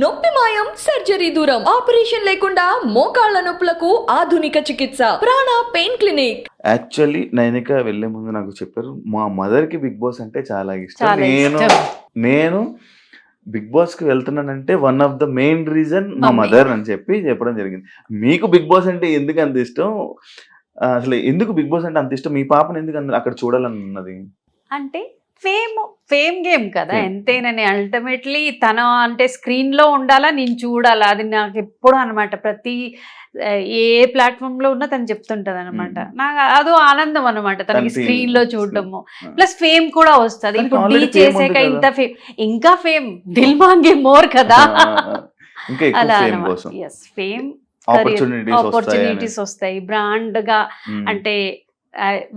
నొప్పి మాయం సర్జరీ దూరం ఆపరేషన్ లేకుండా మోకాళ్ల నొప్పులకు ఆధునిక చికిత్స ప్రాణ పెయిన్ క్లినిక్. యాక్చువల్లీ నైనిక వెళ్లే ముందు నాకు చెప్పారు మా మదర్ కి బిగ్ బాస్ అంటే చాలా ఇష్టం. నేను బిగ్ బాస్ కి వెళ్తున్నానంటే one of the main reason మా మదర్ అని చెప్పడం జరిగింది. మీకు బిగ్ బాస్ అంటే ఎందుకు అంత ఇష్టం, అసలు ఎందుకు బిగ్ బాస్ అంటే అంత ఇష్టం, మీ పాపను ఎందుకు అక్కడ చూడాలని ఉన్నది? అంటే ఫేమ్ గేమ్ కదా ఎంతైనా అల్టిమేట్లీ తన అంటే స్క్రీన్ లో ఉండాలా, నేను చూడాలా, అది నాకు ఎప్పుడు అనమాట. ప్రతి ఏ ప్లాట్ఫామ్ లో ఉన్నా తను చెప్తుంటది అనమాట. నాకు అదో ఆనందం అనమాట తనకి స్క్రీన్ లో చూడటము. ప్లస్ ఫేమ్ కూడా వస్తుంది. ఇప్పుడు డీ చేసాక ఇంత ఫేమ్, ఇంకా ఫేమ్ దిల్ మాంగే మోర్ కదా. అలా అనమాట. ఎస్, ఫేమ్, ఆపర్చునిటీస్ వస్తాయి, బ్రాండ్ గా అంటే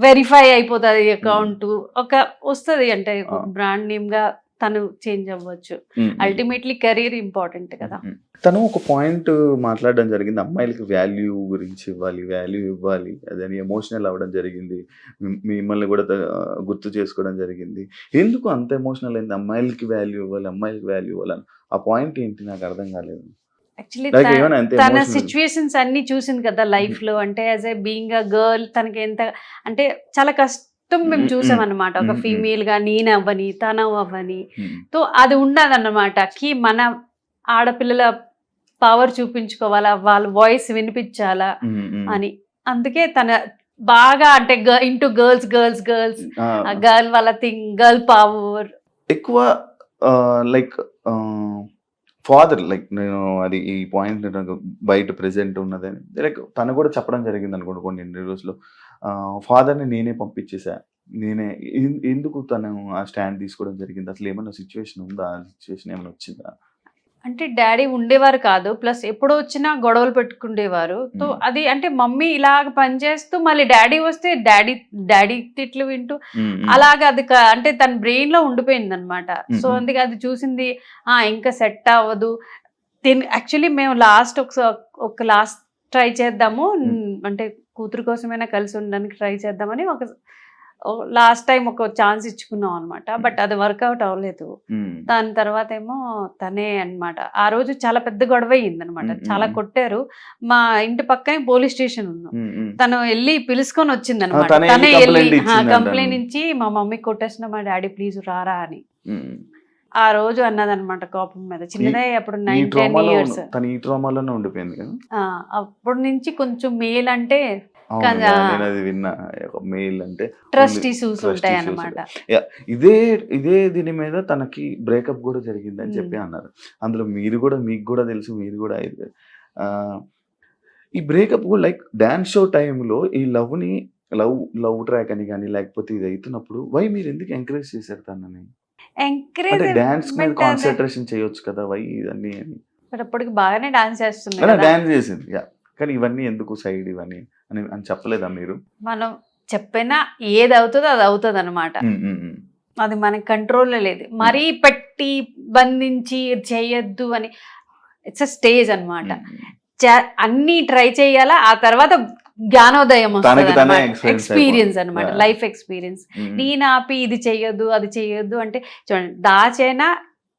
వెరిఫై అయిపోతుంది అకౌంట్, ఒక వస్తుంది అంటే బ్రాండ్ నేమ్ గా తను చేంజ్ అవ్వచ్చు. అల్టిమేట్లీ కెరీర్ ఇంపార్టెంట్ కదా. తను ఒక పాయింట్ మాట్లాడడం జరిగింది, అమ్మాయిలకి వాల్యూ గురించి వాల్యూ ఇవ్వాలి, అదని ఎమోషనల్ అవ్వడం జరిగింది. మిమ్మల్ని కూడా గుర్తు చేసుకోవడం జరిగింది. ఎందుకు అంత ఎమోషనల్ అయింది? అమ్మాయిలకి వాల్యూ ఇవ్వాలని ఆ పాయింట్ ఏంటి నాకు అర్థం కాలేదు. యాక్చువల్లీ తన సిచ్యువేషన్స్ అన్ని చూసింది కదా లైఫ్ లో. అంటే as a being a girl తనకి ఎంత అంటే చాలా కష్టం మేము చూసాం అనమాట. ఒక ఫీమేల్ గా నేను అవ్వని, తను అవ్వని, తో అది ఉండదన్నమాట. కి మన ఆడపిల్లల పవర్ చూపించుకోవాలా, వాళ్ళ వాయిస్ వినిపించాలా అని. అందుకే తన బాగా అంటే ఇంటూ గర్ల్స్ గర్ల్ వాళ్ళ థింగ్, గర్ల్ పవర్ ఎక్కువ. లైక్ ఫాదర్, లైక్ నేను అది ఈ పాయింట్ నాకు బయట ప్రెసెంట్ ఉన్నదని లైక్ తను కూడా చెప్పడం జరిగింది అనుకోండి కొన్ని ఇంటర్వ్యూస్లో. ఫాదర్ని నేనే పంపించేసా, నేనే. ఎందుకు తను ఆ స్టాండ్ తీసుకోవడం జరిగింది? అసలు ఏమైనా సిచ్యువేషన్ ఉందా? ఆ సిచ్యువేషన్ ఏమైనా వచ్చిందా? అంటే డాడీ ఉండేవారు కాదు, ప్లస్ ఎప్పుడు వచ్చినా గొడవలు పెట్టుకుండేవారు. సో అది అంటే మమ్మీ ఇలాగ పనిచేస్తూ మళ్ళీ డాడీ వస్తే డాడీ తిట్లు వింటూ అలాగ అది అంటే తన బ్రెయిన్ లో ఉండిపోయింది అనమాట. సో అందుకే అది చూసింది ఇంకా సెట్ అవ్వదు. యాక్చువల్లీ మేము ఒక లాస్ట్ ట్రై చేద్దాము, అంటే కూతురు కోసమైనా కలిసి ఉండడానికి ట్రై చేద్దామని ఒక లాస్ట్ టైం ఒక ఛాన్స్ ఇచ్చుకున్నాం అనమాట. బట్ అది వర్కౌట్ అవ్వలేదు. దాని తర్వాత ఏమో తనే అనమాట. ఆ రోజు చాలా పెద్ద గొడవ అయ్యింది అనమాట, చాలా కొట్టారు. మా ఇంటి పక్కనే పోలీస్ స్టేషన్ ఉన్నాం. తను వెళ్ళి పిలుచుకొని వచ్చింది అనమాట. తనే వెళ్ళి కంప్లైంట్ ఇచ్చి మా మమ్మీ కొట్టేసిన, మా డాడీ ప్లీజ్ రారా అని ఆ రోజు అన్నదనమాట కోపం మీద. చిన్నదే అప్పుడు 9-10 years. అప్పటి నుంచి కొంచెం మేల్ అంటే ట్రస్ట్ ఇష్యూస్ ఉంటాయి అన్నమాట. ఇదే దీని మీద తనకి బ్రేకప్ కూడా జరిగింది అని చెప్పి అన్నారు. అందులో మీకు కూడా తెలుసు, మీరు కూడా ఈ బ్రేకప్ లైక్ డాన్స్ షో టైంలో ఈ లవ్ ట్రాక్ అని కానీ లేకపోతే ఇది అవుతున్నప్పుడు మీరు ఎందుకు ఎంకరేజ్ చేశారు తనని? డాన్స్ మీద కాన్సన్ట్రేషన్ చేయొచ్చు కదా, ఇవన్నీ అని. అప్పటికి బాగానే డాన్స్ చేసింది, కానీ ఇవన్నీ ఎందుకు సైడ్ ఇవన్నీ అని చెప్పలేదా మీరు? మనం చెప్పినా ఏది అవుతుందో అది అవుతుంది అనమాట. అది మనకి కంట్రోల్లో లేదు. మరీ పెట్టి బంధించి చేయొద్దు అని. ఇట్స్ అ స్టేజ్ అనమాట. అన్ని ట్రై చేయాలా, ఆ తర్వాత జ్ఞానోదయం వస్తుంది, ఎక్స్పీరియన్స్ అనమాట, లైఫ్ ఎక్స్పీరియన్స్. నేను ఆపి ఇది చెయ్యొద్దు అది చెయ్యొద్దు అంటే చూడండి, దాచైనా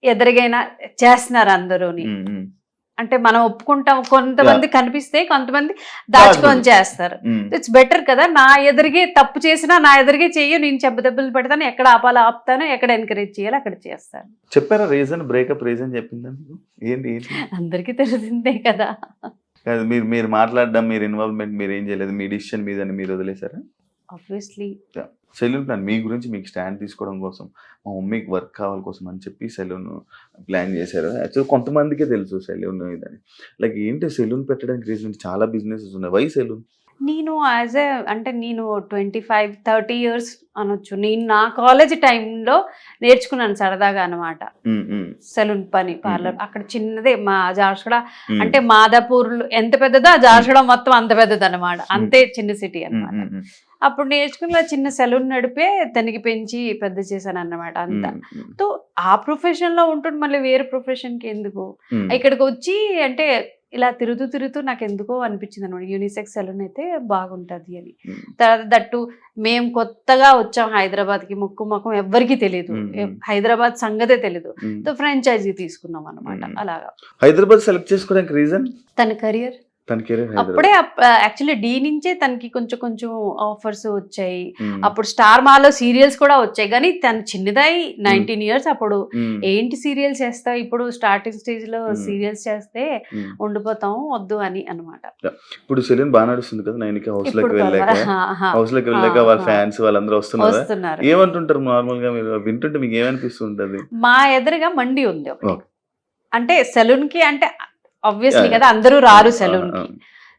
ఎదురుగైనా చేస్తున్నారు అందరూని. అంటే మనం ఒప్పుకుంటాం, కొంతమంది కనిపిస్తే కొంతమంది దాచుకొని చేస్తారు. ఇట్స్ బెటర్ కదా. నా ఎదురుగే తప్పు చేసినా నా ఎదురుగే చెయ్యి, నేను దెబ్బలు పెడతాను, ఎక్కడ ఆపాలో ఆపుతాను, ఎక్కడ ఎంకరేజ్ చేయాలో అక్కడ చేస్తాను. చెప్పారా రీజన్? బ్రేకప్ రీజన్ చెప్పిందా? ఏంటి అందరికీ తెలిసిందే కదా. మీరు మాట్లాడడం, మీరు ఇన్వాల్వ్మెంట్ మీరు ఏం చేయలేదు, మీ డిసిషన్ మీద మీరు వదిలేసారా? ఆబ్వియస్లీ సెలూన్ ప్లాన్ మీ గురించి మీకు స్టాండ్ తీసుకోవడం కోసం, మా మమ్మీకి వర్క్ కావాలి కోసం అని చెప్పి సెలూన్ ప్లాన్ చేశారు. యాక్చువల్లీ కొంతమందికే తెలుసు సెలూన్ ఇదని. లైక్ ఏంటి సెలూన్ పెట్టడానికి రీజన్? చాలా బిజినెసెస్ ఉన్నాయి, వై సెలూన్? నేను నేను 25-30 years అనొచ్చు. నేను నా కాలేజ్ టైంలో నేర్చుకున్నాను సరదాగా అనమాట సెలూన్ పని, పార్లర్. అక్కడ చిన్నదే మా జార్షడ, అంటే మాదాపూర్ ఎంత పెద్దదో ఆ జార్షడ మొత్తం అంత పెద్దది అనమాట, అంతే చిన్న సిటీ అనమాట. అప్పుడు నేర్చుకున్న చిన్న సెలూన్ నడిపే తనకి పెంచి పెద్ద చేశాను అన్నమాట అంతా. తో ఆ ప్రొఫెషన్ లో ఉంటుండే మళ్ళీ వేరే ప్రొఫెషన్ కి ఎందుకు, ఇక్కడికి వచ్చి అంటే ఇలా తిరుగుతూ నాకు ఎందుకో అనిపించింది అనమాట, యూనిసెక్స్ సెలూన్ అయితే బాగుంటది అని. తర్వాత దట్టు మేము కొత్తగా వచ్చాం హైదరాబాద్కి, ముఖం ఎవ్వరికీ తెలియదు, హైదరాబాద్ సంగతే తెలీదు. సో ఫ్రాంచైజీ తీసుకున్నాం అనమాట. అలాగా హైదరాబాద్ సెలెక్ట్ చేసుకోవడానికి రీజన్ తన కెరియర్ తన కెరీర్ అప్పుడే యాక్చువల్లీ డి నుంచే తనకి కొంచెం ఆఫర్స్ వచ్చాయి. అప్పుడు స్టార్ మాలో సీరియల్స్ కూడా వచ్చాయి, కానీ తను చిన్నదై 19 years అప్పుడు ఏంటి సీరియల్స్ చేస్తావు, ఇప్పుడు స్టార్టింగ్ స్టేజ్ లో సీరియల్స్ చేస్తే ఉండిపోతాం, వద్దు అని అన్నమాట. ఇప్పుడు సెలూన్ బాగా నడుస్తుంది కదా నైనిక, హౌస్ లోకి వెళ్ళాక వాళ్ళ ఫ్యాన్స్ వాళ్ళందరూ వస్తున్నారు, ఏమంటుంటారు నార్మల్ గా మీరు వింటుంటే మీకు ఏమనిపిస్తుంటది? మా ఎదురుగా మండి ఉంది ఒకటి, అంటే సెలూన్ కి అంటే ఆబ్వియస్లీ కదా అందరూ రారు సెలూన్ కి.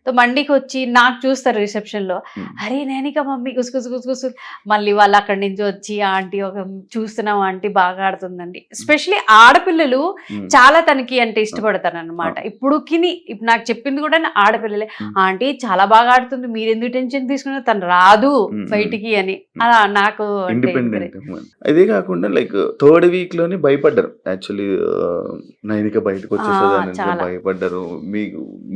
సో మండికి వచ్చి నాకు చూస్తారు రిసెప్షన్ లో, అరే నైనిక మమ్మీ గుసు మళ్ళీ వాళ్ళు అక్కడి నుంచి వచ్చి ఆంటీ ఒక చూస్తున్నాం ఆంటీ బాగా ఆడుతుందండి. ఎస్పెషలీ ఆడపిల్లలు చాలా తనకి అంటే ఇష్టపడతారు అనమాట. ఇప్పుడు నాకు చెప్పింది కూడా ఆడపిల్లలే, ఆంటీ చాలా బాగా ఆడుతుంది, మీరు ఎందుకు టెన్షన్ తీసుకున్నారు, తను రాదు బయటికి అని. అలా నాకు అదే కాకుండా లైక్ థర్డ్ వీక్ లోనే భయపడ్డారు యాక్చువల్లీ, నైనిక బయటకు వచ్చేసేదాన్ని భయపడ్డారు,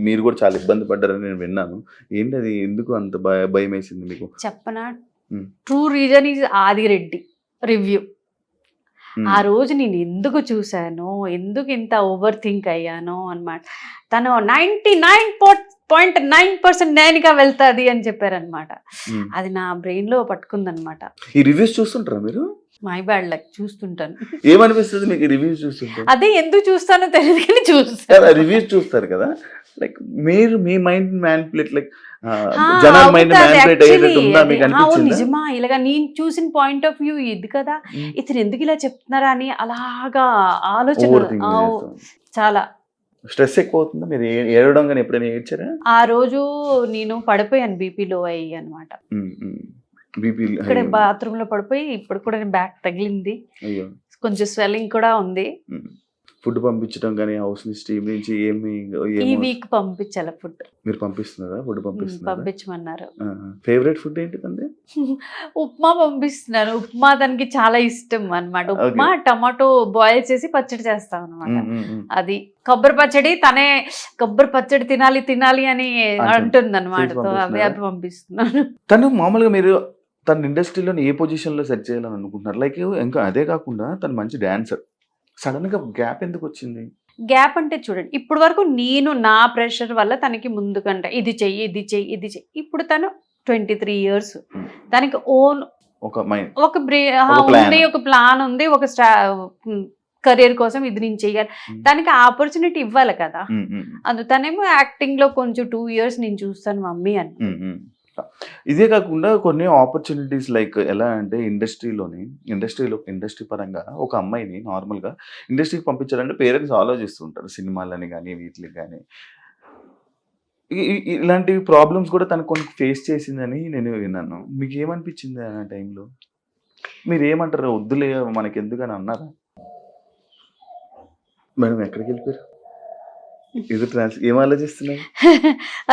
మీరు కూడా చాలా ఇబ్బంది పడ్డారు నేను విన్నాను. ఏంటి అది, ఎందుకు అంత భయం వేసింది మీకు? చెప్పనా, true reason is Adireddy review. ఆ రోజు నేను ఎందుకు చూసాను, ఎందుకు ఇంత ఓవర్ థింక్ అయ్యాను అన్నమాట. తను 99.9% నైనిక వెళ్తాది అని చెప్పారనమాట. అది నా బ్రెయిన్ లో పట్టుకుందనమాట. ఈ రివ్యూస్ చూస్తుంటారా మీరు? మై బ్యాడ్ లక్, చూస్తుంటాను. ఏమనిపిస్తుంది మీకు రివ్యూస్ చూస్తుంటే? అదే ఎందుకు చూస్తానో తెలియదు కానీ చూస్తాను. రివ్యూస్ చూస్తారు కదా, లైక్ మీరు మీ మైండ్ మ్యానిపులేట్, లైక్ జనాల మైండ్ మ్యానిపులేట్ అయ్యేటట్టు ఉందా మీకు అనిపించిందా? నిజమా, ఇలాగా నేను చూసిన పాయింట్ ఆఫ్ వ్యూ ఇది కదా, ఇతను ఎందుకు ఇలా చెప్తున్నారా అని అలాగా ఆలోచన చాలా. స్ట్రెస్ ఎక్కువ అవుతుందా మీరు ఏడవడం కానీ ఎప్పుడైనా ఏడ్చారా? ఆ రోజు నేను పడిపోయాను, బీపీ లో అయ్యి అనమాట. ఇక్కడ బాత్రూమ్ లో పడిపోయి ఇప్పుడు కూడా బ్యాక్ తగిలింది, కొంచెం స్వెల్లింగ్ కూడా ఉంది. ఫుడ్ పంపించడం కానీ హౌస్ ని స్టీమ్ నుంచి ఈ వీక్ పంపించాలి ఫుడ్. మీరు పంపిస్తున్నారా? ఫుడ్ పంపించమన్నారు. ఫేవరెట్ ఫుడ్ ఏంటిదండి? ఉప్మా పంపిస్తున్నారు. ఉప్మా తనకి చాలా ఇష్టం అన్నమాట. ఉప్మా టమాటో బాయిల్ చేసి పచ్చడి చేస్తాం అనమాట. అది కొబ్బరి పచ్చడి, తనే కొబ్బరి పచ్చడి తినాలి అని అంటుంది అనమాట. అవి పంపిస్తున్నాను. తను మామూలుగా మీరు తన ఇండస్ట్రీలో ఏ పొజిషన్ లో సెట్ చేయాలని అనుకుంటున్నారు? లైక్ ఇంకా అదే కాకుండా తను మంచి డాన్సర్, సడన్ గా గ్యాప్ ఎందుకు వచ్చింది? గ్యాప్ అంటే చూడండి, ఇప్పుడు వరకు నేను నా ప్రెషర్ వల్ల తనకి ముందుకంటే ఇది చెయ్యి. ఇప్పుడు తను 23 years, తనకి ఓన్ ఒక ప్లాన్ ఉంది, ఒక కెరియర్ కోసం ఇది నేను చెయ్యాలి, దానికి ఆపర్చునిటీ ఇవ్వాలి కదా. తనేమో యాక్టింగ్ లో కొంచెం 2 years నేను చూస్తాను మమ్మీ అని. ఇదే కాకుండా కొన్ని ఆపర్చునిటీస్ లైక్ ఎలా అంటే ఇండస్ట్రీ పరంగా ఒక అమ్మాయిని నార్మల్గా ఇండస్ట్రీకి పంపించాలంటే పేరెంట్స్ ఆలోచిస్తుంటారు, సినిమాలని కానీ వీటికి కానీ. ఇలాంటి ప్రాబ్లమ్స్ కూడా తను కొన్ని ఫేస్ చేసిందని నేను విన్నాను. మీకు ఏమనిపించింది ఆ టైంలో? మీరు ఏమంటారు, వద్దులే మనకి ఎందుకని అన్నారా? మేడం ఎక్కడికి వెళ్ళిపోయారు? ఏం ఆలోచిస్తున్నారు?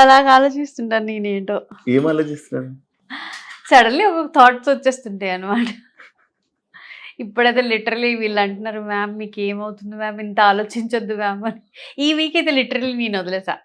అలాగా ఆలోచిస్తుంటాను నేనేంటో. ఏం ఆలోచిస్తున్నాను? సడన్లీ ఒక థాట్స్ వచ్చేస్తుంటాయి అనమాట. ఇప్పుడైతే లిటరలీ వీళ్ళు అంటున్నారు, మ్యామ్ మీకు ఏమవుతుంది మ్యామ్, ఇంత ఆలోచించొద్దు మ్యామ్ అని. ఈ వీక్ అయితే లిటరలీ నేను వదిలేసా.